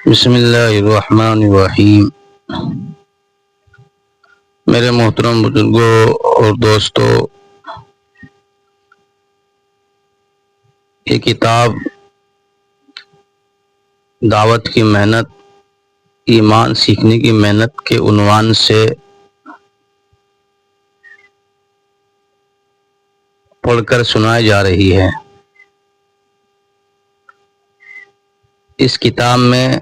بسم اللہ الرحمن الرحیم۔ میرے محترم بزرگوں اور دوستوں، یہ کتاب دعوت کی محنت، ایمان سیکھنے کی محنت کے عنوان سے پڑھ کر سنائی جا رہی ہے۔ اس کتاب میں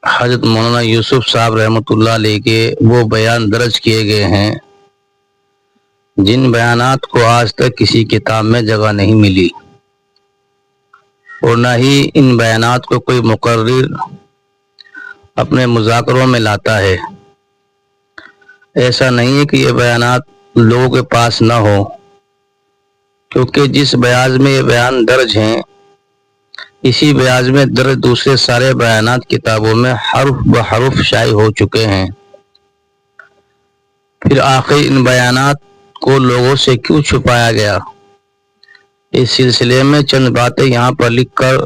حضرت مولانا یوسف صاحب رحمۃ اللہ علیہ کے وہ بیان درج کیے گئے ہیں جن بیانات کو آج تک کسی کتاب میں جگہ نہیں ملی، اور نہ ہی ان بیانات کو کوئی مقرر اپنے مذاکروں میں لاتا ہے۔ ایسا نہیں ہے کہ یہ بیانات لوگوں کے پاس نہ ہو، کیونکہ جس بیاض میں یہ بیان درج ہیں اسی بیاض میں درج دوسرے سارے بیانات کتابوں میں حرف بحرف شائع ہو چکے ہیں۔ پھر آخر ان بیانات کو لوگوں سے کیوں چھپایا گیا؟ اس سلسلے میں چند باتیں یہاں پر لکھ کر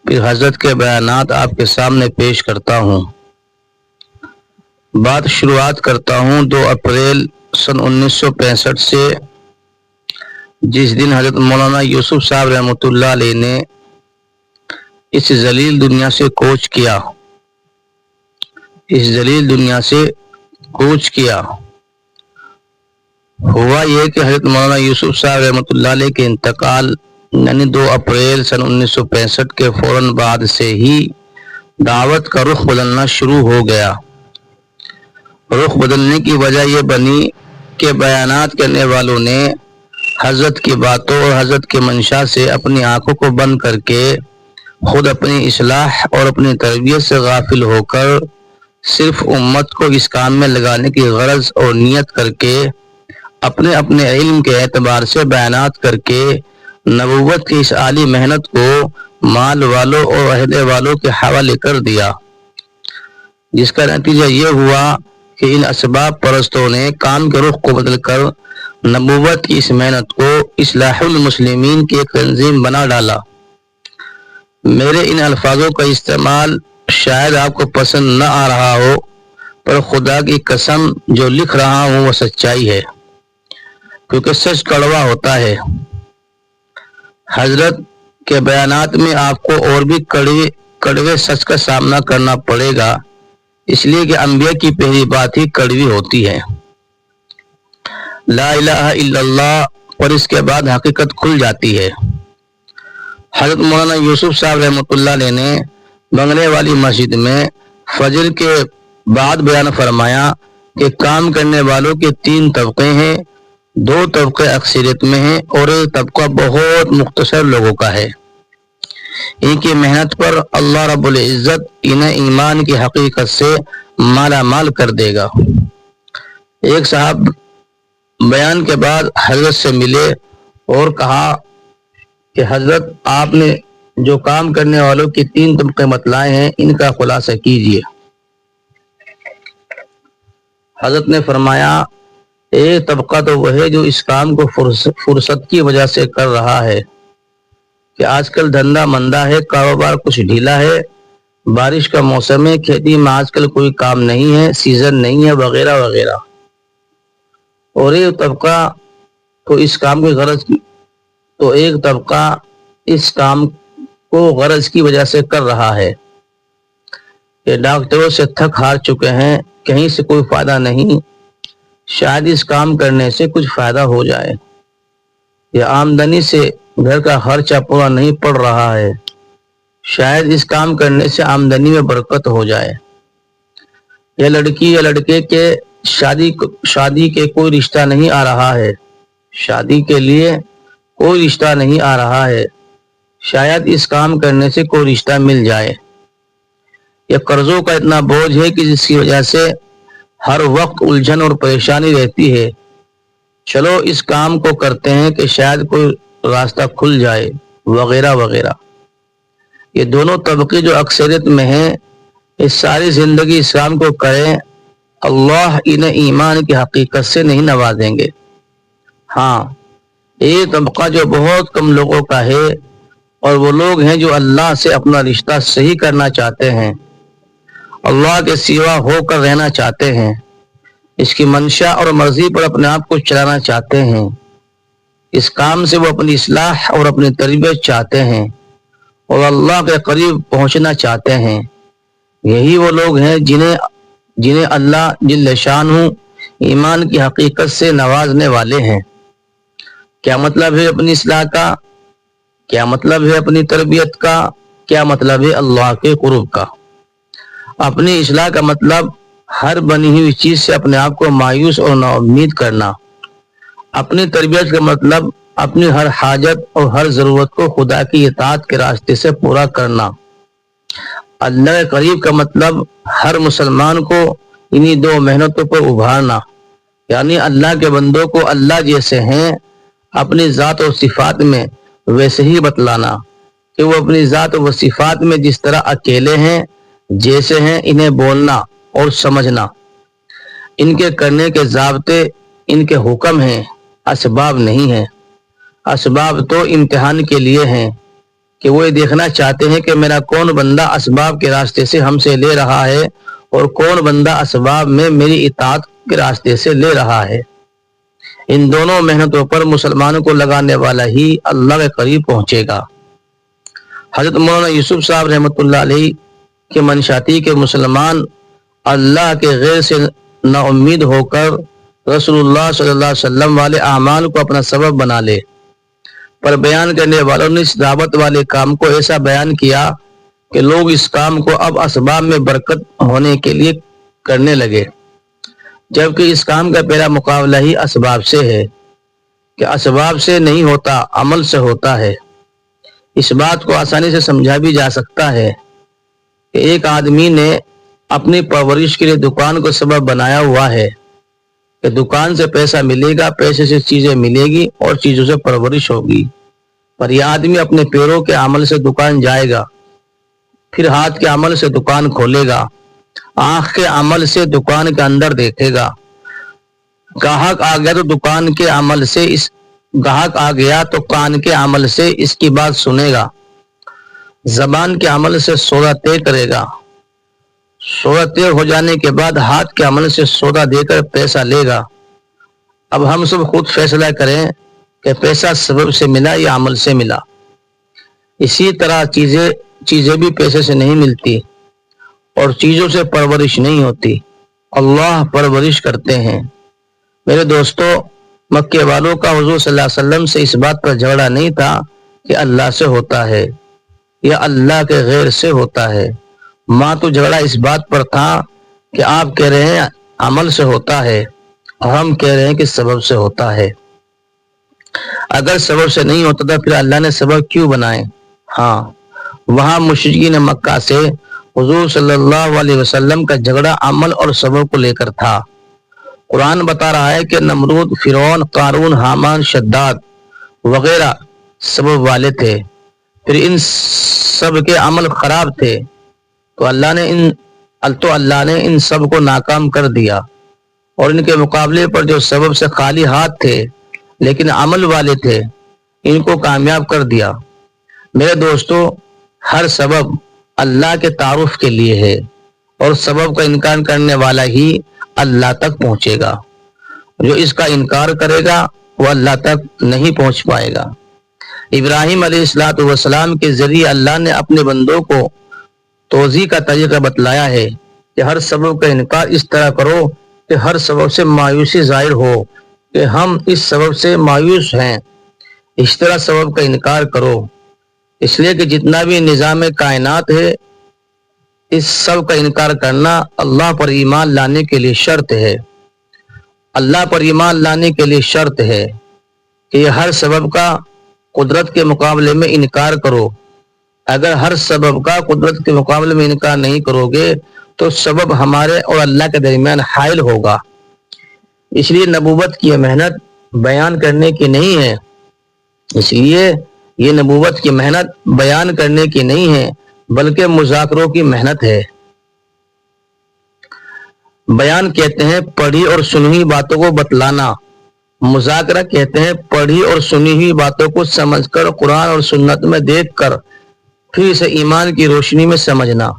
پھر حضرت کے بیانات آپ کے سامنے پیش کرتا ہوں۔ بات شروعات کرتا ہوں 2 اپریل سن 1965 سے، جس دن حضرت مولانا یوسف صاحب رحمۃ اللہ علیہ نے اس ذلیل دنیا سے کوچ کیا۔ ہوا یہ کہ حضرت مولانا یوسف صاحب رحمۃ اللہ علیہ کے انتقال یعنی 2 اپریل سن 1965 کے فوراً بعد سے ہی دعوت کا رخ بدلنا شروع ہو گیا۔ رخ بدلنے کی وجہ یہ بنی کہ بیانات کرنے والوں نے حضرت کی باتوں اور حضرت کے منشا سے اپنی آنکھوں کو بند کر کے خود اپنی اصلاح اور اپنی تربیت سے غافل ہو کر صرف امت کو اس کام میں لگانے کی غرض اور نیت کر کے اپنے علم کے اعتبار سے بیانات کر کے نبوت کی اس عالی محنت کو مال والوں اور عہدے والوں کے حوالے کر دیا، جس کا نتیجہ یہ ہوا کہ ان اسباب پرستوں نے کام کے رخ کو بدل کر نبوت کی اس محنت کو اصلاح المسلمین کی ایک تنظیم بنا ڈالا۔ میرے ان الفاظوں کا استعمال شاید آپ کو پسند نہ آ رہا ہو، پر خدا کی قسم جو لکھ رہا ہوں وہ سچائی ہے، کیونکہ سچ کڑوا ہوتا ہے۔ حضرت کے بیانات میں آپ کو اور بھی کڑوے سچ کا سامنا کرنا پڑے گا، اس لیے کہ انبیاء کی پہلی بات ہی کڑوی ہوتی ہے۔ لا الہ الا اللہ اور اس کے بعد حقیقت کھل جاتی ہے۔ حضرت مولانا یوسف صاحب رحمۃ اللہ علیہ نے بنگلے والی مسجد میں فجر کے بعد بیان فرمایا کہ کام کرنے والوں کے 3 طبقے ہیں، 2 طبقے اکثریت میں ہیں اور ایک طبقہ بہت مختصر لوگوں کا ہے۔ ان کی محنت پر اللہ رب العزت انہیں ایمان کی حقیقت سے مالا مال کر دے گا۔ ایک صاحب بیان کے بعد حضرت سے ملے اور کہا کہ حضرت آپ نے جو کام کرنے والوں کی 3 طبقے بتلائے ہیں ان کا خلاصہ کیجیے۔ حضرت نے فرمایا ایک طبقہ تو وہ ہے جو اس کام کو فرصت کی وجہ سے کر رہا ہے کہ آج کل دھندا مندہ ہے، کاروبار کچھ ڈھیلا ہے، بارش کا موسم ہے، کھیتی میں آج کل کوئی کام نہیں ہے، سیزن نہیں ہے، وغیرہ وغیرہ۔ اور ایک طبقہ تو اس کام کی ایک طبقہ اس کام کو غرض کی وجہ سے کر رہا ہے کہ ڈاکٹروں سے تھک ہار چکے ہیں، کہیں سے کوئی فائدہ نہیں، شاید اس کام کرنے سے کچھ فائدہ ہو جائے، یا آمدنی سے گھر کا خرچہ پورا نہیں پڑ رہا ہے، شاید اس کام کرنے سے آمدنی میں برکت ہو جائے، یا لڑکی یا لڑکے کے شادی کے کوئی رشتہ نہیں آ رہا ہے، شادی کے لیے کوئی رشتہ نہیں آ رہا ہے، شاید اس کام کرنے سے کوئی رشتہ مل جائے، یا قرضوں کا اتنا بوجھ ہے کہ جس کی وجہ سے ہر وقت الجھن اور پریشانی رہتی ہے، چلو اس کام کو کرتے ہیں کہ شاید کوئی راستہ کھل جائے، وغیرہ وغیرہ۔ یہ دونوں طبقے جو اکثریت میں ہیں، اس ساری زندگی اس کام کو کریں، اللہ انہیں ایمان کی حقیقت سے نہیں نوازیں گے۔ ہاں، ایک طبقہ جو بہت کم لوگوں کا ہے اور وہ لوگ ہیں جو اللہ سے اپنا رشتہ صحیح کرنا چاہتے ہیں، اللہ کے سوا ہو کر رہنا چاہتے ہیں، اس کی منشا اور مرضی پر اپنے آپ کو چلانا چاہتے ہیں، اس کام سے وہ اپنی اصلاح اور اپنی تربیت چاہتے ہیں اور اللہ کے قریب پہنچنا چاہتے ہیں، یہی وہ لوگ ہیں جنہیں اللہ جل شانہ ایمان کی حقیقت سے نوازنے والے ہیں۔ کیا مطلب ہے اپنی اصلاح کا؟ کیا مطلب ہے اپنی تربیت کا؟ کیا مطلب ہے اللہ کے قرب کا؟ اپنی اصلاح کا مطلب ہر بنی ہوئی چیز سے اپنے آپ کو مایوس اور نا امید کرنا۔ اپنی تربیت کا مطلب اپنی ہر حاجت اور ہر ضرورت کو خدا کی اطاعت کے راستے سے پورا کرنا۔ اللہ کے قریب کا مطلب ہر مسلمان کو انہی دو محنتوں پر ابھارنا، یعنی اللہ کے بندوں کو اللہ جیسے ہیں اپنی ذات و صفات میں ویسے ہی بتلانا کہ وہ اپنی ذات و صفات میں جس طرح اکیلے ہیں جیسے ہیں انہیں بولنا اور سمجھنا۔ ان کے کرنے کے ضابطے ان کے حکم ہیں، اسباب نہیں ہیں۔ اسباب تو امتحان کے لیے ہیں کہ وہ یہ دیکھنا چاہتے ہیں کہ میرا کون بندہ اسباب کے راستے سے ہم سے لے رہا ہے اور کون بندہ اسباب میں میری اطاعت کے راستے سے لے رہا ہے۔ ان دونوں محنتوں پر مسلمانوں کو لگانے والا ہی اللہ کے قریب پہنچے گا۔ حضرت مولانا یوسف صاحب رحمۃ اللہ علیہ کی منشا تھی کہ مسلمان اللہ کے غیر سے نا امید ہو کر رسول اللہ صلی اللہ علیہ وسلم والے اعمال کو اپنا سبب بنا لے، پر بیان کرنے والوں نے اس دعوت والے کام کو ایسا بیان کیا کہ لوگ اس کام کو اب اسباب میں برکت ہونے کے لیے کرنے لگے، جبکہ اس کام کا پہلا مقابلہ ہی اسباب سے ہے کہ اسباب سے نہیں ہوتا، عمل سے ہوتا ہے۔ اس بات کو آسانی سے سمجھا بھی جا سکتا ہے کہ ایک آدمی نے اپنی پرورش کے لیے دکان کو سبب بنایا ہوا ہے کہ دکان سے پیسہ ملے گا، پیسے سے چیزیں ملے گی اور چیزوں سے پرورش ہوگی، پر یہ آدمی اپنے پیروں کے عمل سے دکان جائے گا، پھر ہاتھ کے عمل سے دکان کھولے گا، آنکھ کے عمل سے دکان کے اندر دیکھے گا، گاہک آ گیا تو دکان کے عمل سے گاہک آ گیا تو کان کے عمل سے اس کی بات سنے گا، زبان کے عمل سے سودا طے کرے گا، سودا طے ہو جانے کے بعد ہاتھ کے عمل سے سودا دے کر پیسہ لے گا۔ اب ہم سب خود فیصلہ کریں کہ پیسہ سبب سے ملا یا عمل سے ملا۔ اسی طرح چیزیں بھی پیسے سے نہیں ملتی اور چیزوں سے پرورش نہیں ہوتی، اللہ پرورش کرتے ہیں۔ میرے دوستو، مکے والوں کا حضور صلی اللہ علیہ وسلم سے اس بات پر جھگڑا نہیں تھا کہ اللہ سے ہوتا ہے یا اللہ کے غیر سے ہوتا ہے، ماں تو جھگڑا اس بات پر تھا کہ آپ کہہ رہے ہیں عمل سے ہوتا ہے اور ہم کہہ رہے ہیں کہ سبب سے ہوتا ہے۔ اگر سبب سے نہیں ہوتا تھا پھر اللہ نے سبب کیوں بنائے؟ ہاں، وہاں مشرکین مکہ سے حضور صلی اللہ علیہ وسلم کا جھگڑا عمل اور سبب کو لے کر تھا۔ قرآن بتا رہا ہے کہ نمرود، فرعون، قارون، حامان، شداد وغیرہ سبب والے تھے، پھر ان سب کے عمل خراب تھے تو اللہ نے ان سب کو ناکام کر دیا، اور ان کے مقابلے پر جو سبب سے خالی ہاتھ تھے لیکن عمل والے تھے ان کو کامیاب کر دیا۔ میرے دوستو، ہر سبب اللہ کے تعارف کے لیے ہے اور سبب کا انکار کرنے والا ہی اللہ تک پہنچے گا، جو اس کا انکار کرے گا وہ اللہ تک نہیں پہنچ پائے گا۔ ابراہیم علیہ السلام کے ذریعے اللہ نے اپنے بندوں کو توضیح کا طریقہ بتلایا ہے کہ ہر سبب کا انکار اس طرح کرو کہ ہر سبب سے مایوسی ظاہر ہو کہ ہم اس سبب سے مایوس ہیں، اس طرح سبب کا انکار کرو، اس لیے کہ جتنا بھی نظام کائنات ہے اس سب کا انکار کرنا اللہ پر ایمان لانے کے لیے شرط ہے۔ اللہ پر ایمان لانے کے لیے شرط ہے کہ یہ ہر سبب کا قدرت کے مقابلے میں انکار کرو۔ اگر ہر سبب کا قدرت کے مقابلے میں انکار نہیں کرو گے تو سبب ہمارے اور اللہ کے درمیان حائل ہوگا۔ اس لیے نبوت کی یہ محنت بیان کرنے کی نہیں ہے، بیان کرنے کی نہیں ہے بلکہ مذاکروں کی محنت ہے۔ بیان کہتے ہیں پڑھی اور سنی ہوئی باتوں کو بتلانا، مذاکرہ کہتے ہیں پڑھی اور سنی ہوئی باتوں کو سمجھ کر قرآن اور سنت میں دیکھ کر پھر اسے ایمان کی روشنی میں سمجھنا۔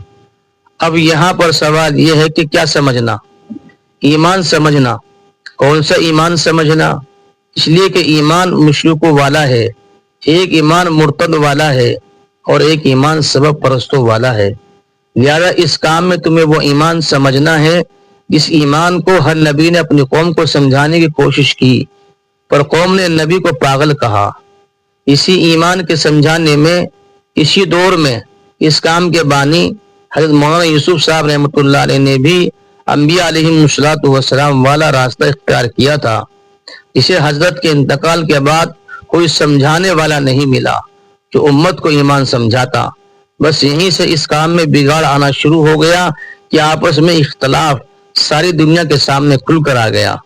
اب یہاں پر سوال یہ ہے کہ کیا سمجھنا؟ ایمان سمجھنا۔ کون سا ایمان سمجھنا؟ اس لیے کہ ایمان مشرکوں والا ہے، ایک ایمان مرتد والا ہے اور ایک ایمان سبب پرستوں والا ہے۔ لہذا اس کام میں تمہیں وہ ایمان سمجھنا ہے جس ایمان کو ہر نبی نے اپنی قوم کو سمجھانے کی کوشش کی، پر قوم نے نبی کو پاگل کہا۔ اسی ایمان کے سمجھانے میں اسی دور میں اس کام کے بانی حضرت مولانا یوسف صاحب رحمۃ اللہ علیہ نے بھی انبیاء علیہم السلام والا راستہ اختیار کیا تھا، جسے حضرت کے انتقال کے بعد کوئی سمجھانے والا نہیں ملا جو امت کو ایمان سمجھاتا۔ بس یہیں سے اس کام میں بگاڑ آنا شروع ہو گیا کہ آپس میں اختلاف ساری دنیا کے سامنے کھل کر آ گیا۔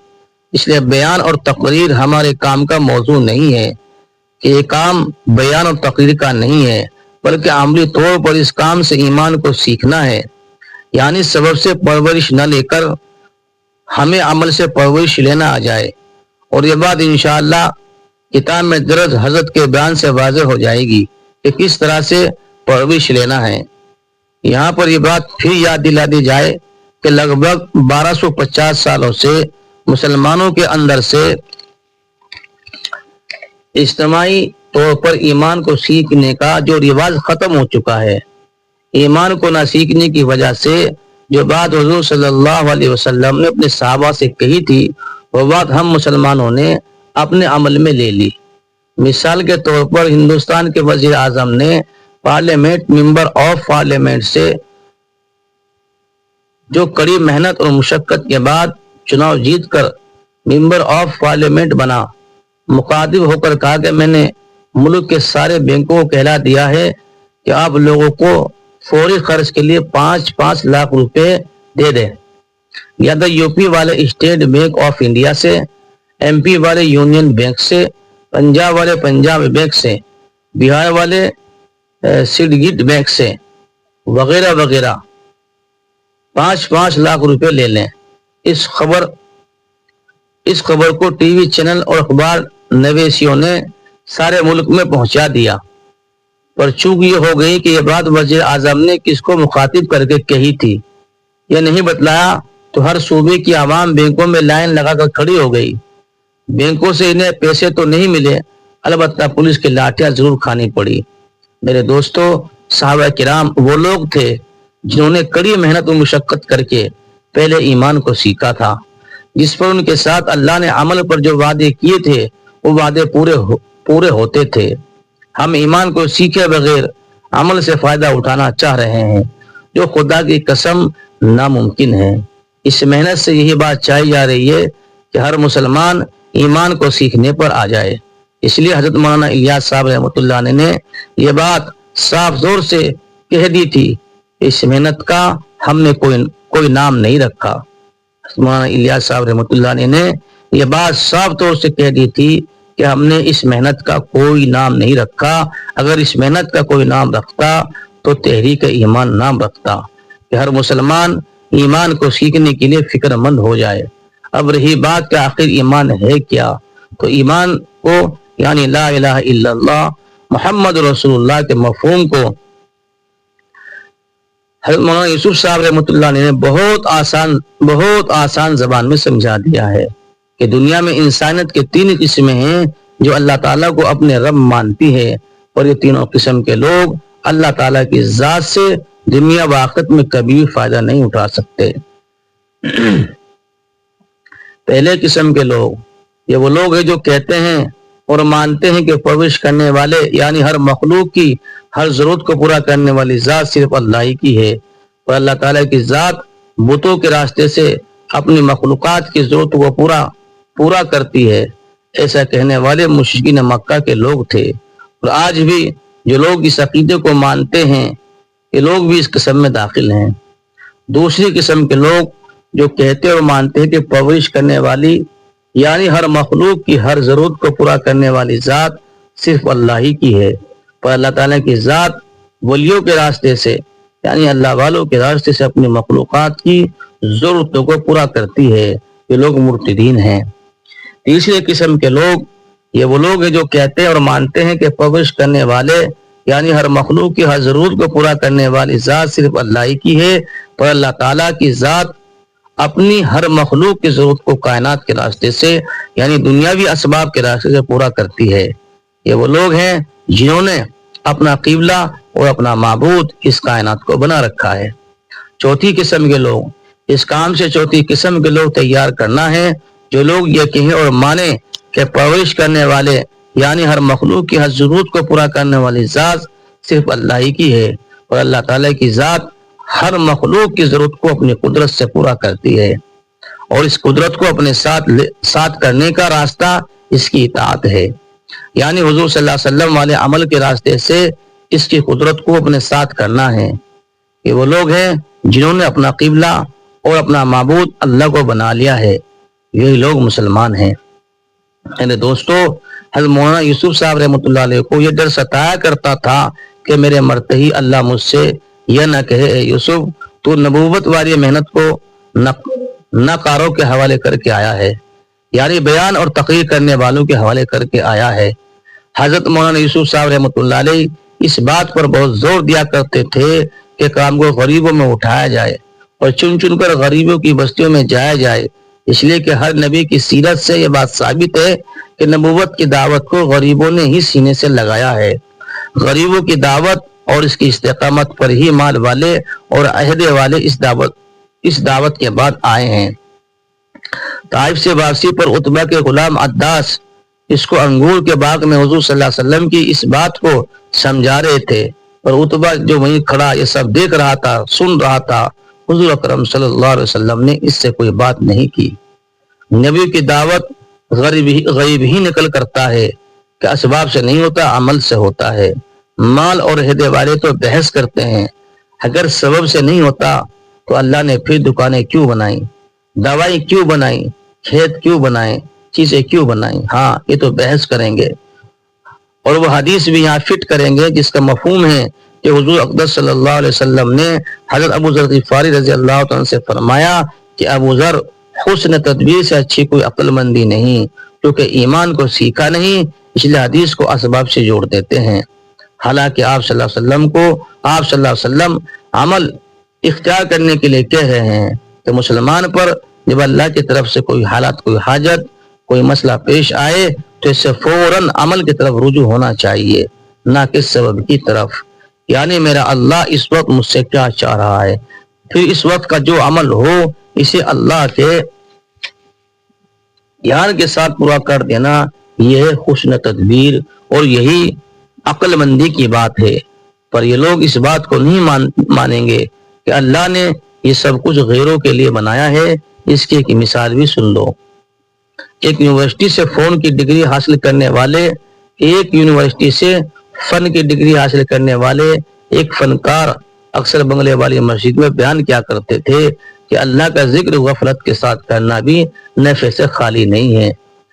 اس لیے بیان اور تقریر ہمارے کام کا موضوع نہیں ہے کہ یہ کام بیان اور تقریر کا نہیں ہے، بلکہ عملی طور پر اس کام سے ایمان کو سیکھنا ہے، یعنی سبب سے پرورش نہ لے کر ہمیں عمل سے پرورش لینا آ جائے۔ اور یہ بات انشاءاللہ کتاب میں درج حضرت کے بیان سے واضح ہو جائے گی کہ کس طرح سے پرورش لینا ہے۔ یہاں پر یہ بات پھر یاد دلا دی جائے کہ لگ بھگ 1250 سالوں سے مسلمانوں کے اندر سے اجتماعی طور پر ایمان کو سیکھنے کا جو رواج ختم ہو چکا ہے، ایمان کو نہ سیکھنے کی وجہ سے جو بات حضور صلی اللہ علیہ وسلم نے اپنے صحابہ سے کہی تھی، وہ بات ہم مسلمانوں نے اپنے عمل میں لے لی۔ مثال کے طور پر ہندوستان کے وزیر اعظم نے پارلیمنٹ ممبر آف پارلیمنٹ سے جو کڑی محنت اور مشقت کے بعد چناؤ جیت کر ممبر آف پارلیمنٹ بنا، مخاطب ہو کر کہا کہ میں نے ملک کے سارے بینکوں کو کہلا دیا ہے کہ آپ لوگوں کو فوری خرچ کے لیے 5-5 لاکھ روپے دے دیں۔ یا تو یو پی والے اسٹیٹ بینک آف انڈیا سے، ایم پی والے یونین بینک سے، پنجاب والے پنجاب بینک سے، بہار والے سڈگٹ بینک سے وغیرہ وغیرہ 5-5 لاکھ روپے لے لیں۔ اس خبر کو ٹی وی چینل اور اخبار نویسیوں نے سارے ملک میں پہنچا دیا، پر چونکہ یہ ہو گئی کہ یہ بات وزیر اعظم نے کس کو مخاطب کر کے کہی تھی یہ نہیں بتلایا، تو ہر صوبے کی عوام بینکوں میں لائن لگا کر کھڑی ہو گئی۔ بینکوں سے انہیں پیسے تو نہیں ملے، البتہ پولیس کی لاٹھیاں ضرور کھانی پڑی۔ میرے دوستو، صحابہ کرام وہ لوگ تھے جنہوں نے کڑی محنت و مشقت کر کے پہلے ایمان کو سیکھا تھا، جس پر ان کے ساتھ اللہ نے عمل پر جو وعدے کیے تھے وہ وعدے پورے ہوتے تھے۔ ہم ایمان کو سیکھے بغیر عمل سے فائدہ اٹھانا چاہ رہے ہیں، جو خدا کی قسم ناممکن ہے۔ اس محنت سے یہی بات چاہی جا رہی ہے کہ ہر مسلمان ایمان کو سیکھنے پر آ جائے۔ اس لیے حضرت مولانا الیاس صاحب رحمۃ اللہ علیہ نے یہ بات صاف زور سے کہہ دی تھی، اس محنت کا ہم نے کوئی نام نہیں رکھا۔ مولانا الیاس صاحب رحمۃ اللہ علیہ نے یہ بات صاف طور سے کہہ دی تھی کہ ہم نے اس محنت کا کوئی نام نہیں رکھا، اگر اس محنت کا کوئی نام رکھتا تو تحریک ایمان نام رکھتا، کہ ہر مسلمان ایمان کو سیکھنے کے لیے فکر مند ہو جائے۔ اب رہی بات کہ آخر ایمان ہے کیا، تو ایمان کو یعنی لا الہ الا اللہ محمد رسول اللہ کے مفہوم کو حضرت مولانا یوسف صاحب رحمۃ اللہ علیہ نے بہت آسان زبان میں سمجھا دیا ہے کہ دنیا میں انسانیت کے 3 قسمیں ہیں جو اللہ تعالیٰ کو اپنے رب مانتی ہے، اور یہ تینوں قسم کے لوگ اللہ تعالیٰ کی ذات سے دنیا و آخرت میں کبھی بھی فائدہ نہیں اٹھا سکتے۔ پہلے قسم کے لوگ یہ وہ لوگ ہیں جو کہتے ہیں اور مانتے ہیں کہ پرورش کرنے والے یعنی ہر مخلوق کی ہر ضرورت کو پورا کرنے والی ذات صرف اللہ ہی کی ہے، اور اللہ تعالیٰ کی ذات بتوں کے راستے سے اپنی مخلوقات کی ضرورت کو پورا کرتی ہے۔ ایسا کہنے والے مشرکین مکہ کے لوگ تھے، اور آج بھی جو لوگ اس عقیدے کو مانتے ہیں یہ لوگ بھی اس قسم میں داخل ہیں۔ دوسری قسم کے لوگ جو کہتے اور مانتے ہیں کہ پرورش کرنے والی یعنی ہر مخلوق کی ہر ضرورت کو پورا کرنے والی ذات صرف اللہ ہی کی ہے، پر اللہ تعالیٰ کی ذات ولیوں کے راستے سے یعنی اللہ والوں کے راستے سے اپنی مخلوقات کی ضرورتوں کو پورا کرتی ہے۔ یہ لوگ مرتدین ہیں۔ تیسری قسم کے لوگ یہ وہ لوگ ہیں جو کہتے اور مانتے ہیں کہ پرورش کرنے والے یعنی ہر مخلوق کی ہر ضرورت کو پورا کرنے والی ذات صرف اللہ ہی کی ہے، پر اللہ تعالیٰ کی ذات اپنی ہر مخلوق کی ضرورت کو کائنات کے راستے سے یعنی دنیاوی اسباب کے راستے سے پورا کرتی ہے۔ یہ وہ لوگ ہیں جنہوں نے اپنا قبلہ اور اپنا معبود اس کائنات کو بنا رکھا ہے۔ چوتھی قسم کے لوگ، اس کام سے چوتھی قسم کے لوگ تیار کرنا ہے، جو لوگ یہ کہیں اور مانیں کہ پرورش کرنے والے یعنی ہر مخلوق کی ہر ضرورت کو پورا کرنے والی ذات صرف اللہ ہی کی ہے، اور اللہ تعالیٰ کی ذات ہر مخلوق کی ضرورت کو اپنی قدرت سے پورا کرتی ہے، اور اس قدرت کو اپنے ساتھ کرنے کا راستہ اس کی اطاعت ہے، یعنی حضور صلی اللہ علیہ وسلم والے عمل کے راستے سے اس کی قدرت کو اپنے ساتھ کرنا ہے۔ یہ وہ لوگ ہیں جنہوں نے اپنا قبلہ اور اپنا معبود اللہ کو بنا لیا ہے، یہی لوگ مسلمان ہیں۔ یعنی دوستو، حضرت مولانا یوسف صاحب رحمۃ اللہ علیہ کو یہ ڈر ستایا کرتا تھا کہ میرے مرتے ہی اللہ مجھ سے یہ نہ کہے اے یوسف تو نبوت والی محنت کو ناکاروں کے حوالے کر کے آیا ہے، یعنی بیان اور تقریر کرنے والوں کے حوالے کر کے آیا ہے۔ حضرت مولانا یوسف صاحب رحمۃ اللہ علیہ اس بات پر بہت زور دیا کرتے تھے کہ کام کو غریبوں میں اٹھایا جائے اور چن چن کر غریبوں کی بستیوں میں جایا جائے، اس لیے کہ ہر نبی کی سیرت سے یہ بات ثابت ہے کہ نبوت کی دعوت کو غریبوں نے ہی سینے سے لگایا ہے۔ غریبوں کی دعوت اور اس کی استقامت پر ہی مال والے اور عہدے والے اس دعوت کے بعد آئے ہیں۔ طائف سے واپسی پر عتبہ کے غلام عداس اس کو انگور کے باغ میں حضور صلی اللہ علیہ وسلم کی اس بات کو سمجھا رہے تھے، اور عتبہ جو وہیں کھڑا یہ سب دیکھ رہا تھا، سن رہا تھا۔ حضور اکرم صلی اللہ علیہ وسلم نے اس سے کوئی بات نہیں کی۔ نبی کی دعوت غریب ہی نکل کرتا ہے کہ اسباب سے نہیں ہوتا، عمل سے ہوتا ہے۔ مال اور عہدے والے تو بحث کرتے ہیں، اگر سبب سے نہیں ہوتا تو اللہ نے پھر دکانیں کیوں بنائیں، دوائی کیوں بنائیں، کھیت کیوں بنائیں، چیزیں کیوں بنائیں؟ ہاں، یہ تو بحث کریں گے، اور وہ حدیث بھی یہاں فٹ کریں گے جس کا مفہوم ہے کہ حضور اقدس صلی اللہ علیہ وسلم نے حضرت ابو ذر غفاری رضی اللہ عنہ سے فرمایا کہ ابو ذر، حسن تدبیر سے اچھی کوئی عقل مندی نہیں، کیونکہ ایمان کو سیکھا نہیں، اس لیے حدیث کو اسباب سے جوڑ دیتے ہیں۔ حالانکہ آپ صلی اللہ علیہ وسلم عمل اختیار کرنے کے لیے کہہ رہے ہیں کہ مسلمان پر جب اللہ کی طرف سے کوئی حالت، کوئی حاجت، کوئی مسئلہ پیش آئے تو اس سے فوراً عمل کی طرف رجوع ہونا چاہیے، نہ کہ سبب کی طرف، یعنی میرا اللہ اس وقت مجھ سے کیا چاہ رہا ہے، پھر اس وقت کا جو عمل ہو اسے اللہ کے دھیان کے ساتھ پورا کر دینا، یہ ہے حسن تدبیر اور یہی عقل مندی کی بات ہے۔ پر یہ لوگ اس بات کو نہیں مانیں گے کہ اللہ نے یہ سب کچھ غیروں کے لیے بنایا ہے۔ اس کی ایک مثال بھی سن لو۔ ایک یونیورسٹی سے فن کی ڈگری حاصل کرنے والے ایک فنکار اکثر بنگلے والی مسجد میں بیان کیا کرتے تھے کہ اللہ کا ذکر غفلت کے ساتھ کرنا بھی نفع سے خالی نہیں ہے،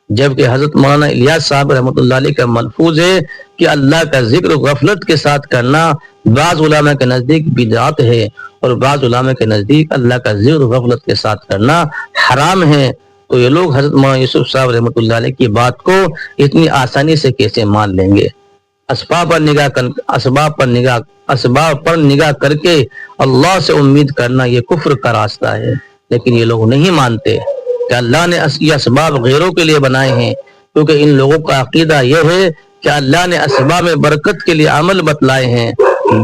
جبکہ حضرت مولانا الیاس صاحب رحمۃ اللہ علیہ کا ملفوظ ہے کہ اللہ کا ذکر غفلت کے ساتھ کرنا بعض علماء کے نزدیک بدعت ہے، اور بعض علماء کے نزدیک اللہ کا ذکر غفلت کے ساتھ کرنا حرام ہے۔ تو یہ لوگ حضرت مولانا یوسف صاحب رحمۃ اللہ علیہ کی بات کو اتنی آسانی سے کیسے مان لیں گے؟ اسباب پر نگاہ کر کے اللہ سے امید کرنا یہ کفر کا راستہ ہے، لیکن یہ لوگ نہیں مانتے کہ اللہ نے یہ اسباب غیروں کے لیے بنائے ہیں، کیونکہ ان لوگوں کا عقیدہ یہ ہے کہ اللہ نے اسباب میں برکت کے لیے عمل بتلائے ہیں۔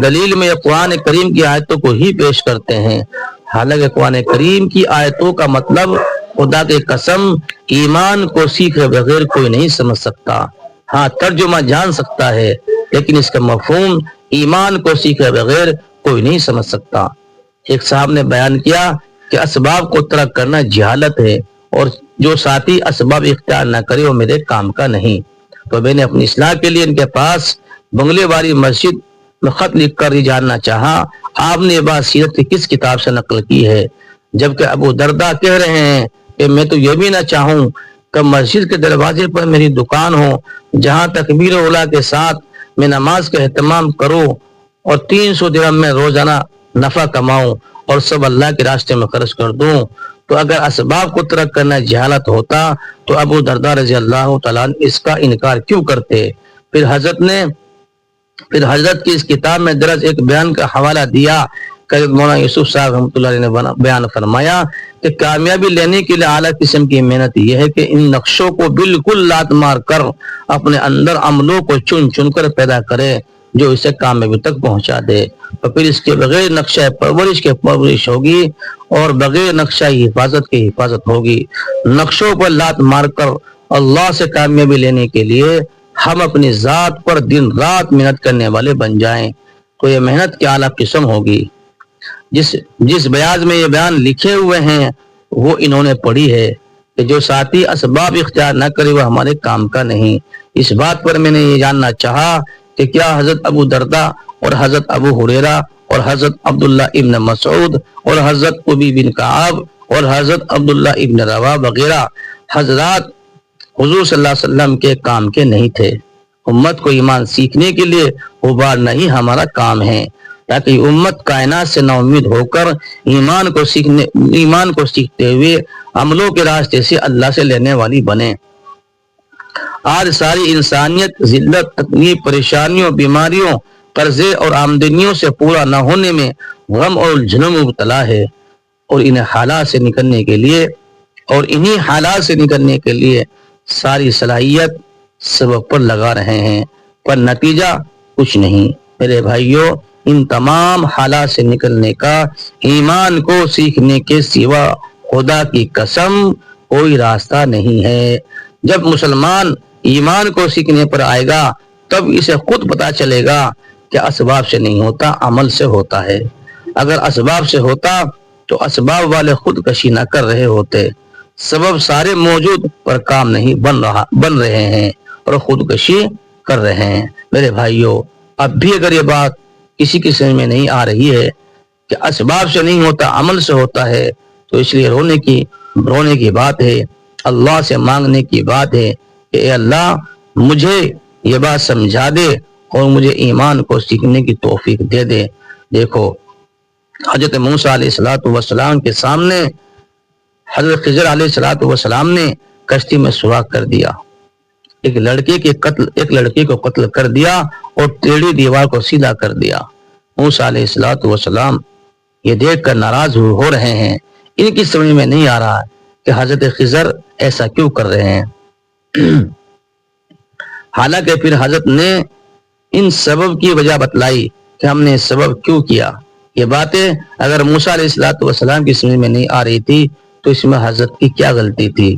دلیل میں قرآن کریم کی آیتوں کو ہی پیش کرتے ہیں، حالانکہ قرآن کریم کی آیتوں کا مطلب خدا کی قسم ایمان کو سیکھے بغیر کوئی نہیں سمجھ سکتا۔ ہاں، ترجمہ جان سکتا ہے، لیکن اس کا مفہوم ایمان کو سیکھے بغیر کوئی نہیں سمجھ سکتا۔ ایک صاحب نے بیان کیا کہ اسباب کو ترک کرنا جہالت ہے، اور جو ساتھی اسباب اختیار نہ کرے وہ میرے کام کا نہیں۔ تو میں نے اپنی اصلاح کے لیے ان کے پاس بنگلے والی مسجد میں خط لکھ کر ہی جاننا چاہا آپ نے یہ بات سیرت کی کس کتاب سے نقل کی ہے، جبکہ ابو دردہ کہہ رہے ہیں کہ میں تو یہ بھی نہ چاہوں کہ مسجد کے دروازے پر میری دکان ہو جہاں تکبیر اولا کے ساتھ میں نماز کا اہتمام کروں اور 300 درہم میں روزانہ نفع کماؤں اور سب اللہ کے راستے میں خرچ کر دوں۔ تو اگر اسباب کو ترک کرنا جہالت ہوتا تو ابو دردہ رضی اللہ تعالیٰ اس کا انکار کیوں کرتے؟ پھر حضرت نے پھر حضرت کی اس کتاب میں درج ایک بیان کا حوالہ دیا کہ مولانا یوسف صاحب رحمۃ اللہ علیہ نے بیان فرمایا کہ کامیابی لینے کے لیے اعلیٰ قسم کی محنت یہ ہے کہ ان نقشوں کو بالکل لات مار کر اپنے اندر عملوں کو چن چن کر پیدا کرے جو اسے کامیابی تک پہنچا دے، اور پھر اس کے بغیر نقشہ پرورش کے پرورش ہوگی اور بغیر نقشہ حفاظت کی حفاظت ہوگی۔ نقشوں پر لات مار کر اللہ سے کامیابی لینے کے لیے ہم اپنی ذات پر دن رات محنت کرنے والے بن جائیں تو یہ محنت کی اعلیٰ قسم ہوگی۔ جس بیاض میں یہ بیان لکھے ہوئے ہیں وہ انہوں نے پڑھی ہے کہ جو ساتھی اسباب اختیار نہ کرے وہ ہمارے کام کا نہیں۔ اس بات پر میں نے یہ جاننا چاہا کہ کیا حضرت ابو دردہ اور حضرت ابو ہریرہ اور حضرت عبداللہ ابن مسعود اور حضرت ابی بن کعب اور حضرت عبداللہ ابن رواحہ وغیرہ حضرات حضور صلی اللہ علیہ وسلم کے کام کے نہیں تھے؟ امت کو ایمان سیکھنے کے لیے ابھارنا ہی ہمارا کام ہے تاکہ امت کائنات سے نا امید ہو کر ایمان کو سیکھتے ہوئے عملوں کے راستے سے اللہ سے لینے والی بنے۔ آج ساری انسانیت ذلت، تکلیف، پریشانیوں، بیماریوں، قرضے اور آمدنیوں سے پورا نہ ہونے میں غم اور الجھنوں میں مبتلا ہے، اور انہیں حالات سے نکلنے کے لیے ساری صلاحیت سبب پر لگا رہے ہیں، پر نتیجہ کچھ نہیں۔ میرے بھائیوں، ان تمام حالات سے نکلنے کا ایمان کو سیکھنے کے سوا خدا کی قسم کوئی راستہ نہیں ہے۔ جب مسلمان ایمان کو سیکھنے پر آئے گا تب اسے خود پتا چلے گا کہ اسباب سے نہیں ہوتا، عمل سے ہوتا ہے۔ اگر اسباب سے ہوتا تو اسباب والے خودکشی نہ کر رہے ہوتے۔ سبب سارے موجود پر کام نہیں بن رہے ہیں اور خودکشی کر رہے ہیں۔ میرے بھائیوں، اب بھی اگر یہ بات کسی کی سمجھ میں نہیں آ رہی ہے کہ اسباب سے نہیں ہوتا، عمل سے ہوتا ہے، تو اس لیے رونے کی بات ہے، اللہ سے مانگنے کی بات ہے کہ اے اللہ مجھے یہ بات سمجھا دے اور مجھے ایمان کو سیکھنے کی توفیق دے دے۔ دیکھو، حضرت موسیٰ علیہ السلام کے سامنے حضرت خضر علیہ السلام نے کشتی میں سوراخ کر دیا، ایک لڑکے کو قتل کر دیا اور ٹیڑھی دیوار کو سیدھا کر دیا۔ موسیٰ علیہ السلام یہ دیکھ کر ناراض ہو رہے ہیں، ان کی سمجھ میں نہیں آ رہا کہ حضرت خضر ایسا کیوں کر رہے ہیں۔ حالانکہ پھر حضرت نے ان سبب کی وجہ بتلائی کہ ہم نے سبب کیوں کیا۔ یہ باتیں اگر موسیٰ علیہ السلام کی سمجھ میں نہیں آ رہی تھی تو اس میں حضرت کی کیا غلطی تھی؟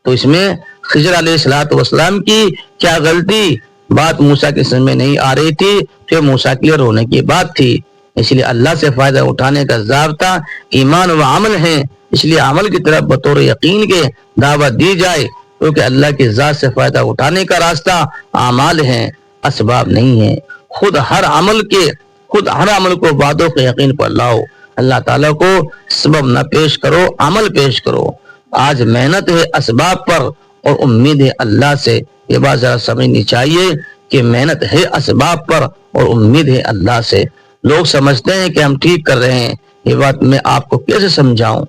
تو اس میں خضر علیہ السلام کی کیا غلطی؟ بات موسیٰ کی سمجھ میں نہیں آ رہی تھی تو یہ موسیٰ کے لیے رونے کی بات تھی۔ اس لیے اللہ سے فائدہ اٹھانے کا ضابطہ ایمان و عمل ہے، اس لیے عمل کی طرف بطور یقین کے دعوت دی جائے، کیونکہ اللہ کی ذات سے فائدہ اٹھانے کا راستہ اعمال ہیں، اسباب نہیں ہیں۔ خود ہر عمل کو وعدوں کے یقین پر لاؤ، اللہ تعالیٰ کو سبب نہ پیش کرو، عمل پیش کرو۔ آج محنت ہے اسباب پر اور امید ہے اللہ سے۔ یہ بات ذرا سمجھنی چاہیے کہ محنت ہے اسباب پر اور امید ہے اللہ سے۔ لوگ سمجھتے ہیں کہ ہم ٹھیک کر رہے ہیں، یہ بات میں آپ کو کیسے سمجھاؤں؟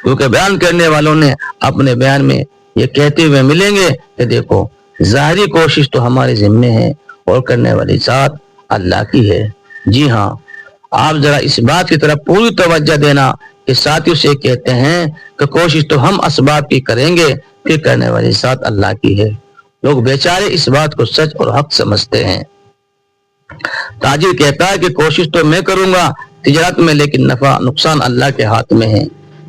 کیونکہ بیان کرنے والوں نے اپنے بیان میں یہ کہتے ہوئے ملیں گے کہ دیکھو، ظاہری کوشش تو ہمارے ذمے ہے اور کرنے والی ذات اللہ کی ہے۔ جی ہاں، آپ ذرا اس بات کی طرف پوری توجہ دینا کہ ساتھیوں سے کہتے ہیں کہ کوشش تو ہم اسباب کی کریں گے، پھر کرنے والی ذات اللہ کی ہے۔ لوگ بیچارے اس بات کو سچ اور حق سمجھتے ہیں۔ تاجر کہتا ہے کہ کوشش تو میں کروں گا تجارت میں، لیکن نفع نقصان اللہ کے ہاتھ میں ہے۔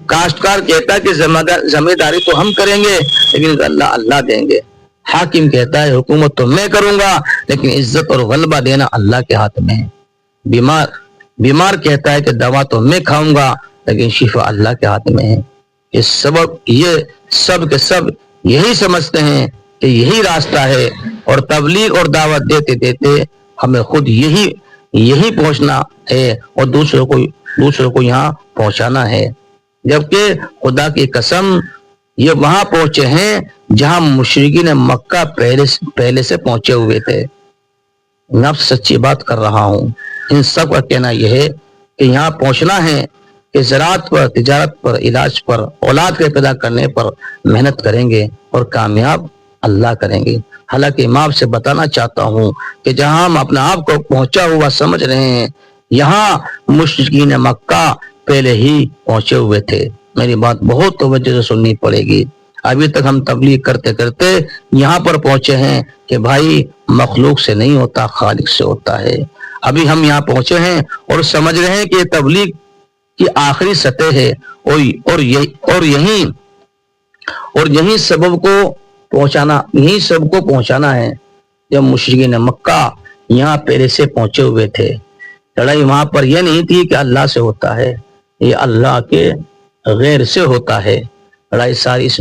کاشتکار کہتا ہے کہ ذمہ داری تو ہم کریں گے لیکن اللہ دیں گے۔ حاکم کہتا ہے حکومت تو میں کروں گا لیکن عزت اور غلبہ دینا اللہ کے ہاتھ میں ہے۔ بیمار کہتا ہے کہ دوا تو میں کھاؤں گا لیکن شفا اللہ کے ہاتھ میں ہے۔ یہ سب کے سب یہی سمجھتے ہیں کہ یہی راستہ ہے، اور تبلیغ اور دعوت دیتے دیتے ہمیں خود یہی پہنچنا ہے اور دوسروں کو یہاں پہنچانا ہے۔ جبکہ خدا کی قسم یہ وہاں پہنچے ہیں جہاں مشرکین مکہ پہلے سے پہنچے ہوئے تھے۔ میں آپ سے سچی بات کر رہا ہوں، ان سب کا کہنا یہ ہے کہ یہاں پہنچنا ہے کہ زراعت پر، تجارت پر، علاج پر، اولاد کے پیدا کرنے پر محنت کریں گے اور کامیاب اللہ کریں گے۔ حالانکہ میں آپ سے بتانا چاہتا ہوں کہ جہاں ہم اپنے آپ کو پہنچا ہوا سمجھ رہے ہیں، یہاں مشرکین مکہ پہلے ہی پہنچے ہوئے تھے۔ میری بات بہت توجہ سے سننی پڑے گی۔ ابھی تک ہم تبلیغ کرتے کرتے یہاں پر پہنچے ہیں کہ بھائی مخلوق سے نہیں ہوتا، خالق سے ہوتا ہے۔ ابھی ہم یہاں پہنچے ہیں اور سمجھ رہے ہیں کہ یہ تبلیغ کی آخری سطح ہے، اور یہی سبب کو پہنچانا ہے۔ جب مشرکین مکہ یہاں پہلے سے پہنچے ہوئے تھے، لڑائی وہاں پر یہ نہیں تھی کہ اللہ سے ہوتا ہے، یہ اللہ کے غیر سے ہوتا ہے۔ لڑائی ساری اس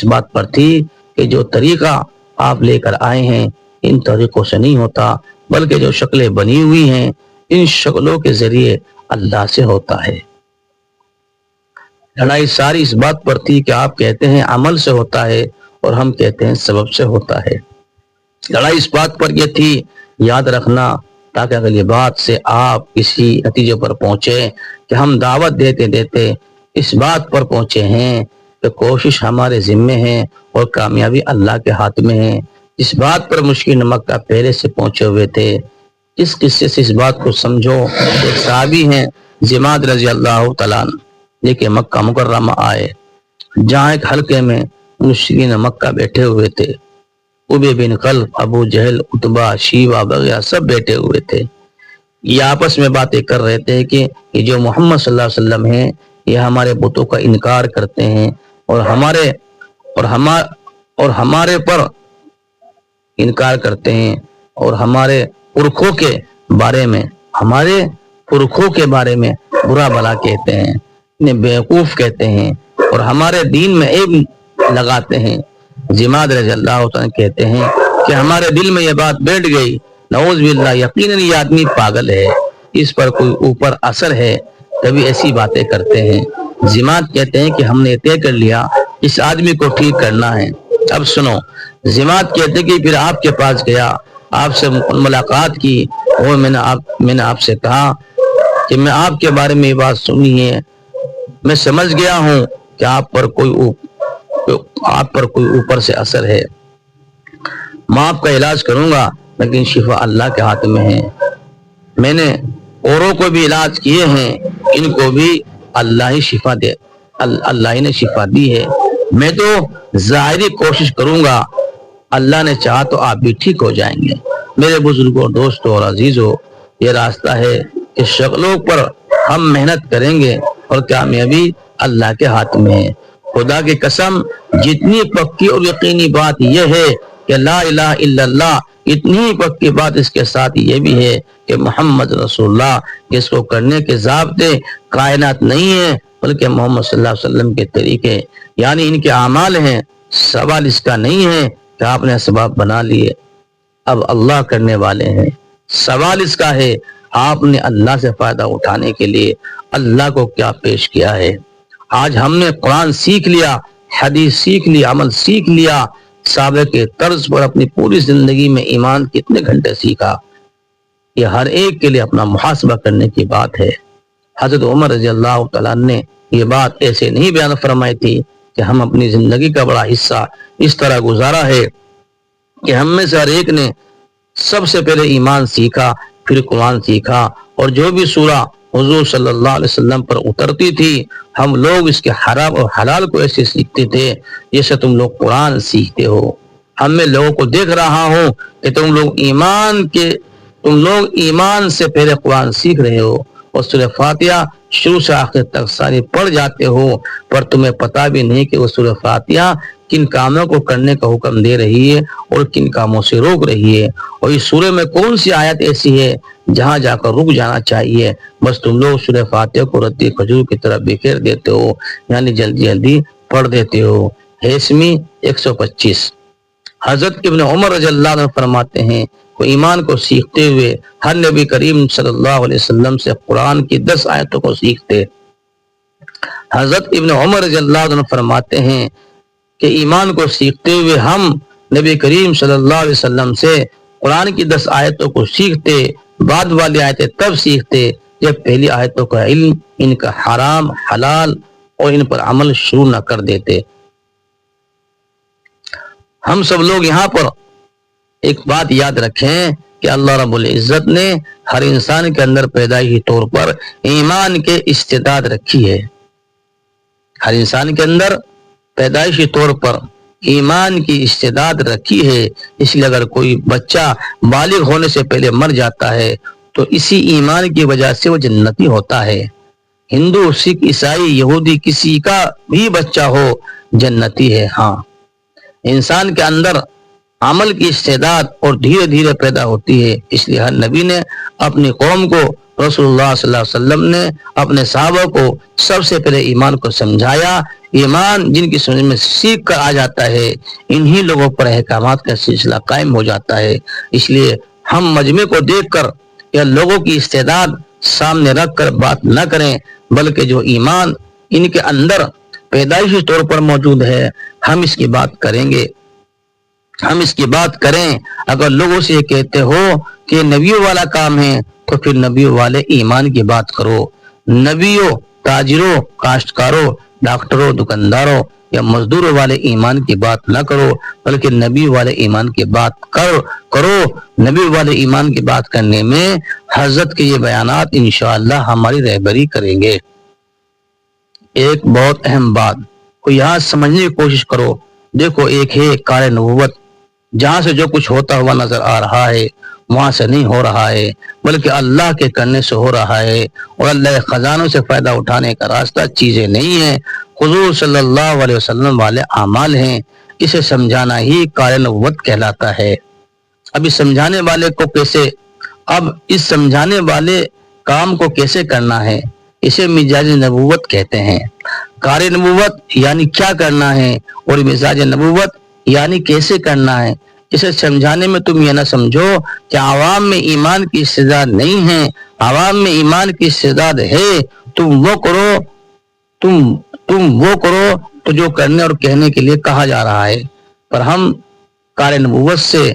بات پر تھی کہ جو طریقہ آپ لے کر آئے ہیں ان طریقوں سے نہیں ہوتا، بلکہ جو شکلیں بنی ہوئی ہیں ان شکلوں کے ذریعے اللہ سے ہوتا ہے۔ لڑائی ساری اس بات پر تھی کہ آپ کہتے ہیں عمل سے ہوتا ہے اور ہم کہتے ہیں سبب سے ہوتا ہے۔ لڑائی اس بات پر یہ تھی، یاد رکھنا، تاکہ اگلی بات سے آپ کسی نتیجے پر پہنچے کہ ہم دعوت دیتے دیتے اس بات پر پہنچے ہیں کہ کوشش ہمارے ذمے ہے اور کامیابی اللہ کے ہاتھ میں ہے۔ اس بات پر مشرکین مکہ پہلے سے پہنچے ہوئے تھے۔ اس قصے سے اس بات کو سمجھو، ایک صحابی ہیں زماد رضی اللہ تعالیٰ عنہ، لیکن مکہ مکرمہ آئے، جہاں ایک حلقے میں مشرکین مکہ بیٹھے ہوئے تھے۔ ابی بن خلف، ابو جہل، عتبہ، شیبہ وغیرہ سب بیٹھے ہوئے تھے۔ یہ آپس میں باتیں کر رہے تھے کہ یہ جو محمد صلی اللہ علیہ وسلم ہیں یہ ہمارے بتوں کا انکار کرتے ہیں اور ہمارے پر انکار کرتے ہیں اور ہمارے پرکھوں کے بارے میں برا بھلا کہتے ہیں، انہیں بیوقوف کہتے ہیں اور ہمارے دین میں عیب لگاتے ہیں۔ زماد رضی اللہ عنہ کہتے ہیں کہ ہمارے دل میں یہ بات بیٹھ گئی، نعوذ باللہ، یقیناً یہ آدمی پاگل ہے، اس پر کوئی اوپر اثر ہے تبھی ایسی باتیں کرتے ہیں۔ زماد کہتے ہیں کہ ہم نے طے کر لیا اس آدمی کو ٹھیک کرنا ہے۔ اب سنو، زماد کہتے ہیں کہ پھر آپ کے پاس گیا، آپ سے ملاقات کی اور میں نے آپ سے کہا کہ میں آپ کے بارے میں یہ بات سنی ہے، میں سمجھ گیا ہوں کہ آپ پر کوئی اوپر سے اثر ہے، میں آپ کا علاج کروں گا لیکن شفا اللہ کے ہاتھ میں ہے۔ میں نے اوروں کو بھی علاج کیے ہیں، ان کو بھی اللہ ہی نے شفا دی ہے۔ میں تو ظاہری کوشش کروں گا، اللہ نے چاہا تو آپ بھی ٹھیک ہو جائیں گے۔ میرے بزرگوں، دوستوں اور عزیزوں، یہ راستہ ہے کہ شکلوں پر ہم محنت کریں گے اور کامیابی اللہ کے ہاتھ میں ہے۔ خدا کی قسم، جتنی پکی اور یقینی بات یہ ہے کہ لا الہ الا اللہ، اتنی ہی پکی بات اس کے ساتھ یہ بھی ہے کہ محمد رسول اللہ، جس کو کرنے کے ضابطے کائنات نہیں ہیں بلکہ محمد صلی اللہ علیہ وسلم کے طریقے یعنی ان کے اعمال ہیں۔ سوال اس کا نہیں ہے کہ آپ نے اسباب بنا لیے، اب اللہ کرنے والے ہیں۔ سوال اس کا ہے آپ نے اللہ سے فائدہ اٹھانے کے لیے اللہ کو کیا پیش کیا ہے۔ آج ہم نے قرآن سیکھ لیا، حدیث سیکھ لی، عمل سیکھ لیا، صحابہ کے طرز پر اپنی پوری زندگی میں ایمان کتنے گھنٹے سیکھا، یہ ہر ایک کے لیے اپنا محاسبہ کرنے کی بات ہے۔ حضرت عمر رضی اللہ تعالیٰ نے یہ بات ایسے نہیں بیان فرمائی تھی کہ ہم اپنی زندگی کا بڑا حصہ اس طرح گزارا ہے کہ ہم میں سے ہر ایک نے سب سے پہلے ایمان سیکھا، پھر قرآن سیکھا، اور جو بھی سورہ حضور صلی اللہ علیہ وسلم پر اترتی تھی ہم لوگ اس کے حرام اور حلال کو ایسے سیکھتے تھے جیسے تم لوگ قرآن سیکھتے ہو۔ ہم میں لوگوں کو دیکھ رہا ہوں کہ تم لوگ ایمان سے پہلے قرآن سیکھ رہے ہو اور سورہ فاتحہ شروع سے آخر تک ساری پڑھ جاتے ہو، پر تمہیں پتہ بھی نہیں کہ وہ سورہ فاتحہ کن کاموں کو کرنے کا حکم دے رہی ہے اور کن کاموں سے روک رہی ہے، اور اس سورہ میں کون سی آیت ایسی ہے جہاں جا کر رک جانا چاہیے۔ بس تم لوگ سورہ فاتحہ کو رتی کھجور کی طرح بکھیر دیتے ہو، یعنی جلدی جلدی پڑھ دیتے ہو۔ ہیسمی 125۔ حضرت ابن عمر رضی اللہ عنہ فرماتے ہیں کہ ایمان کو سیکھتے ہوئے ہر نبی کریم صلی اللہ علیہ وسلم سے قرآن کی 10 آیتوں کو سیکھتے۔ حضرت ابن عمر رضی اللہ عنہ فرماتے ہیں کہ ایمان کو سیکھتے ہوئے ہم نبی کریم صلی اللہ علیہ وسلم سے قرآن کی 10 آیتوں کو سیکھتے، بعد والی آیتیں تب سیکھتے جب پہلی آیتوں کا علم، ان کا حرام حلال اور ان پر عمل شروع نہ کر دیتے۔ ہم سب لوگ یہاں پر ایک بات یاد رکھیں کہ اللہ رب العزت نے ہر انسان کے اندر پیدائشی طور پر ایمان کے استعداد رکھی ہے. ہر انسان کے اندر پیدائشی طور پر ایمان کی استعداد رکھی ہے. اس لیے اگر کوئی بچہ بالغ ہونے سے پہلے مر جاتا ہے تو اسی ایمان کی وجہ سے وہ جنتی ہوتا ہے. ہندو، سکھ، عیسائی، یہودی، کسی کا بھی بچہ ہو جنتی ہے. ہاں، انسان کے اندر عمل کی استعداد اور دھیرے دھیرے پیدا ہوتی ہے. اس لیے ہر نبی نے اپنی قوم کو، رسول اللہ صلی اللہ علیہ وسلم نے اپنے صحابہ کو سب سے پہلے ایمان کو سمجھایا. ایمان جن کی سمجھ میں سیکھ کر آ جاتا ہے، انہی لوگوں پر احکامات کا سلسلہ قائم ہو جاتا ہے. اس لیے ہم مجمع کو دیکھ کر یا لوگوں کی استعداد سامنے رکھ کر بات نہ کریں، بلکہ جو ایمان ان کے اندر پیدائشی طور پر موجود ہے ہم اس کی بات کریں گے. ہم اس کی بات کریں. اگر لوگوں سے یہ کہتے ہو کہ نبیوں والا کام ہے تو پھر نبیوں والے ایمان کی بات کرو. نبیوں، تاجروں، کاشتکاروں، ڈاکٹروں، دکانداروں یا مزدوروں والے ایمان کی بات نہ کرو، بلکہ نبی والے ایمان کی بات کرو. نبی والے ایمان کی بات کرنے میں حضرت کے یہ بیانات انشاءاللہ ہماری رہبری کریں گے. ایک بہت اہم بات کو یہاں سمجھنے کی کوشش کرو. دیکھو، ایک ہے کار نبوت، جہاں سے جو کچھ ہوتا ہوا نظر آ رہا ہے وہاں سے نہیں ہو رہا ہے، بلکہ اللہ کے کرنے سے ہو رہا ہے. اور اللہ کے خزانوں سے فائدہ اٹھانے کا راستہ چیزیں نہیں ہیں، حضور صلی اللہ علیہ وسلم والے اعمال ہیں. اسے سمجھانا ہی کار نبوت کہلاتا ہے. اب اس سمجھانے والے کام کو کیسے کرنا ہے، اسے مزاج نبوت کہتے ہیں. کار نبوت یعنی کیا کرنا ہے، اور مزاج نبوت یعنی کیسے کرنا ہے. اسے سمجھانے میں تم یہ نہ سمجھو کہ عوام میں ایمان کی استعداد نہیں ہے. عوام میں ایمان کی استعداد ہے. تم وہ کرو تو جو کرنے اور کہنے کے لیے کہا جا رہا ہے. پر ہم کار نبوت سے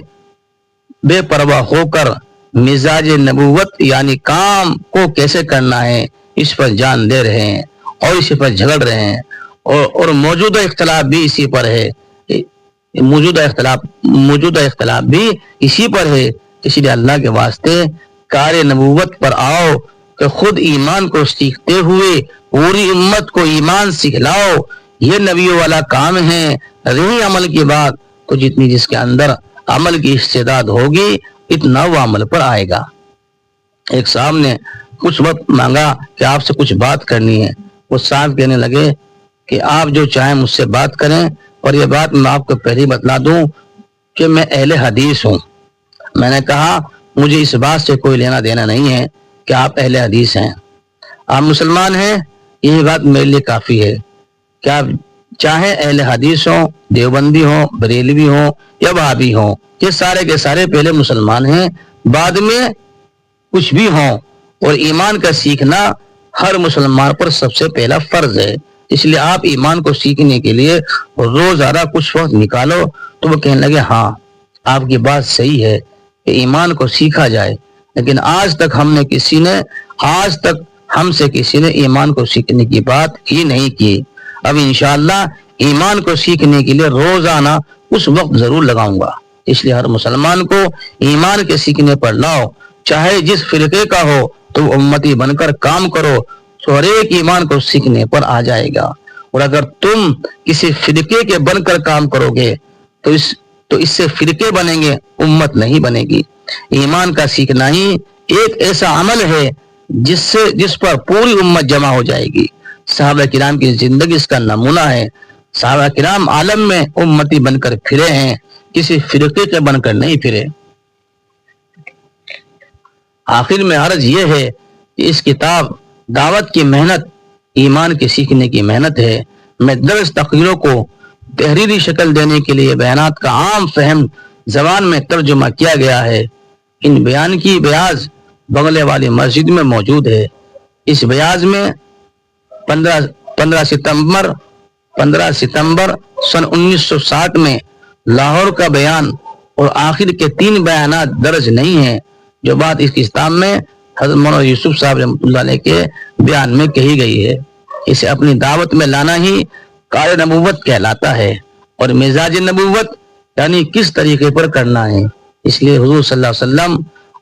بے پرواہ ہو کر مزاج نبوت یعنی کام کو کیسے کرنا ہے اس پر جان دے رہے ہیں اور اسی پر جھگڑ رہے ہیں. اور موجودہ اختلاف بھی اسی پر ہے. موجودہ اختلاف بھی اسی پر ہے. اس لیے اللہ کے واسطے کار نبوت پر آؤ کہ خود ایمان کو سیکھتے ہوئے پوری امت کو ایمان سکھلاؤ. یہ نبیوں والا کام ہے. رہی عمل کی بات تو جتنی جس کے اندر عمل کی استعداد ہوگی اتنا وہ عمل پر آئے گا. ایک صاحب نے کچھ وقت مانگا کہ آپ سے کچھ بات کرنی ہے. وہ صاحب کہنے لگے کہ آپ جو چاہیں مجھ سے بات کریں، اور یہ بات میں آپ کو پہلے بتلا دوں کہ میں اہل حدیث ہوں. میں نے کہا مجھے اس بات سے کوئی لینا دینا نہیں ہے کہ آپ اہل حدیث ہیں، آپ مسلمان ہیں، یہی بات میرے لیے کافی ہے. کہ آپ چاہے اہل حدیث ہوں، دیوبندی ہوں، بریلوی ہوں یا وہابی ہوں، یہ سارے کے سارے پہلے مسلمان ہیں، بعد میں کچھ بھی ہوں. اور ایمان کا سیکھنا ہر مسلمان پر سب سے پہلا فرض ہے. اس لیے آپ ایمان کو سیکھنے کے لیے روزانہ کچھ وقت نکالو. تو وہ کہنے لگے ہاں آپ کی بات صحیح ہے کہ ایمان کو سیکھا جائے، لیکن آج تک ہم سے کسی نے ایمان کو سیکھنے کی بات ہی نہیں کی. اب انشاءاللہ ایمان کو سیکھنے کے لیے روزانہ کچھ وقت ضرور لگاؤں گا. اس لیے ہر مسلمان کو ایمان کے سیکھنے پر لاؤ، چاہے جس فرقے کا ہو تو امتی بن کر کام کرو تو ہر ایک ایمان کو سیکھنے پر آ جائے گا. اور اگر تم کسی فرقے کے بن کر کام کرو گے تو اس سے فرقے بنیں گے، امت نہیں بنے گی. ایمان کا سیکھنا ہی ایک ایسا عمل ہے جس پر پوری امت جمع ہو جائے گی. صحابہ کرام کی زندگی اس کا نمونہ ہے. صحابہ کرام عالم میں امتی بن کر پھرے ہیں، کسی فرقے کے بن کر نہیں پھرے. آخر میں عرض یہ ہے کہ اس کتاب دعوت کی محنت ایمان کے سیکھنے کی محنت ہے. میں درس تقریروں کو تحریری شکل دینے کے لیے بیانات کا عام فہم زبان میں ترجمہ کیا گیا ہے. ان بیان کی بیاض بغلے والی مسجد میں موجود ہے. اس بیاض میں 15 ستمبر سن 1960 میں لاہور کا بیان اور آخر کے 3 بیانات درج نہیں ہیں، جو بات اس کتاب میں حضرت مولانا یوسف صاحب رحمۃ اللہ علیہ کے بیان میں کہی گئی ہے. اسے اپنی دعوت میں لانا ہی کار نبوت کہلاتا ہے. اور مزاج نبوت یعنی کس طریقے پر کرنا ہے۔ اس لیے حضور صلی اللہ علیہ وسلم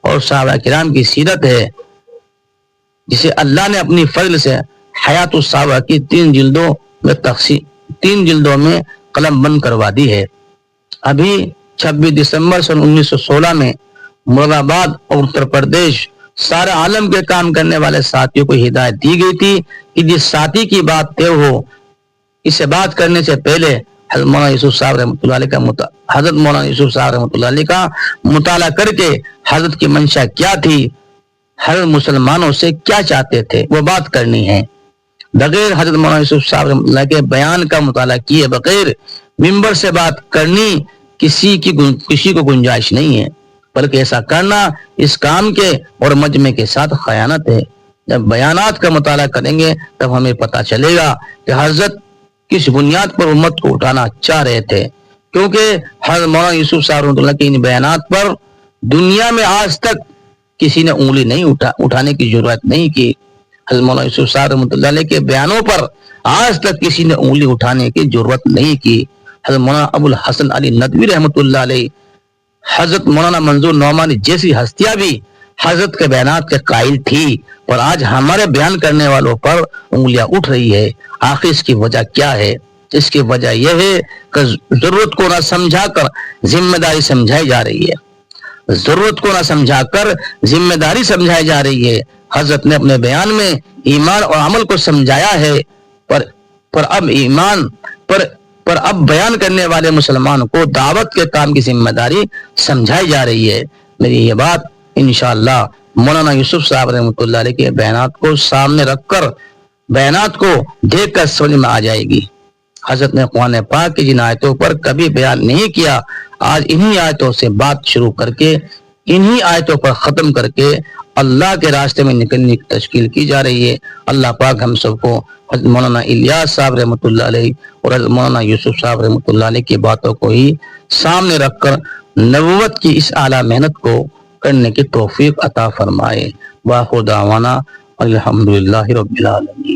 اور صحابہ کرام کی سیرت ہے جسے اللہ نے اپنی فضل سے حیات الصحابہ کی 3 جلدوں میں قلم بند کروا دی ہے۔ ابھی 26 دسمبر سن 1916 میں مراد آباد اور اتر پردیش سارے عالم کے کام کرنے والے ساتھیوں کو ہدایت دی گئی تھی کہ جس ساتھی کی بات طے ہو اسے بات کرنے سے پہلے حضرت مولانا یوسف صاحب رحمۃ اللہ علیہ کا مطالعہ کر کے حضرت کی منشا کیا تھی، حضرت مسلمانوں سے کیا چاہتے تھے، وہ بات کرنی ہے۔ بغیر حضرت مولانا یوسف صاحب رحمۃ اللہ کے بیان کا مطالعہ کیے بغیر ممبر سے بات کرنی کسی کو گنجائش نہیں ہے، بلکہ ایسا کرنا اس کام کے اور مجمع کے ساتھ خیانت ہے۔ جب بیانات کا مطالعہ کریں گے تب ہمیں پتہ چلے گا کہ حضرت کس بنیاد پر امت کو اٹھانا چاہ رہے تھے، کیونکہ حضرت مولانا یوسف صاحب رحمۃ اللہ کے ان بیانات پر دنیا میں آج تک کسی نے انگلی نہیں اٹھانے کی ضرورت نہیں کی۔ حضرت مولانا یوسف صاحب رحمۃ اللہ علیہ کے بیانوں پر آج تک کسی نے انگلی اٹھانے کی ضرورت نہیں کی۔ حضرت مولانا ابو الحسن علی ندوی رحمۃ اللہ علیہ، حضرت مولانا منظور نعمانی جیسی ہستیاں بھی حضرت کے بیانات کے قائل تھی، اور آج ہمارے بیان کرنے والوں پر انگلیاں اٹھ رہی ہے۔ آخر اس کی وجہ کیا ہے؟ اس کی وجہ یہ ہے کہ ضرورت کو نہ سمجھا کر ذمہ داری سمجھائی جا رہی ہے، ضرورت کو نہ سمجھا کر ذمہ داری سمجھائی جا رہی ہے۔ حضرت نے اپنے بیان میں ایمان اور عمل کو سمجھایا ہے، پر اب بیان کرنے والے مسلمان کو دعوت کے کام کی ذمہ داری سمجھائی جا رہی ہے۔ میری یہ بات انشاءاللہ مولانا یوسف صاحب رحمۃ اللہ علیہ کے بیانات کو سامنے رکھ کر، بیانات کو دیکھ کر سمجھ میں آ جائے گی۔ حضرت نے قرآن پاک کی جن آیتوں پر کبھی بیان نہیں کیا، آج انہی آیتوں سے بات شروع کر کے، انہی آیتوں پر ختم کر کے اللہ کے راستے میں نکلنے کی تشکیل کی جا رہی ہے۔ اللہ پاک ہم سب کو حضرت مولانا الیاس صاحب رحمۃ اللہ علیہ اور حضرت مولانا یوسف صاحب رحمۃ اللہ علیہ کی باتوں کو ہی سامنے رکھ کر نبوت کی اس اعلیٰ محنت کو کرنے کی توفیق عطا فرمائے۔ وآخر دعوانا الحمدللہ رب العالمین۔